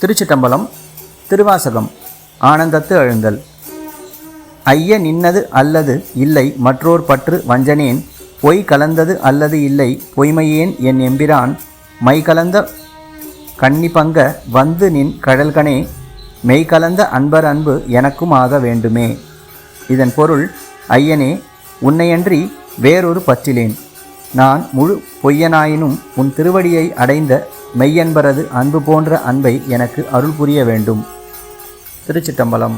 திருச்சிட்டம்பலம். திருவாசகம். ஆனந்தத்து அழுந்தல். ஐய நின்னது அல்லது இல்லை மற்றோர் பற்று வஞ்சனேன், பொய் கலந்தது அல்லது இல்லை பொய்மையேன் என் எம்பிரான், மை கலந்த கன்னி பங்க வந்து நின் கடல்கனே, மெய் கலந்த அன்பர் அன்பு எனக்கும் ஆக வேண்டுமே. இதன் பொருள், ஐயனே, உன்னையன்றி வேறொரு பற்றிலேன். நான் முழு பொய்யனாயினும் உன் திருவடியை அடைந்த மெய்யன்பரது அன்பு போன்ற அன்பை எனக்கு அருள் புரிய வேண்டும். திருச்சிட்டம்பலம்.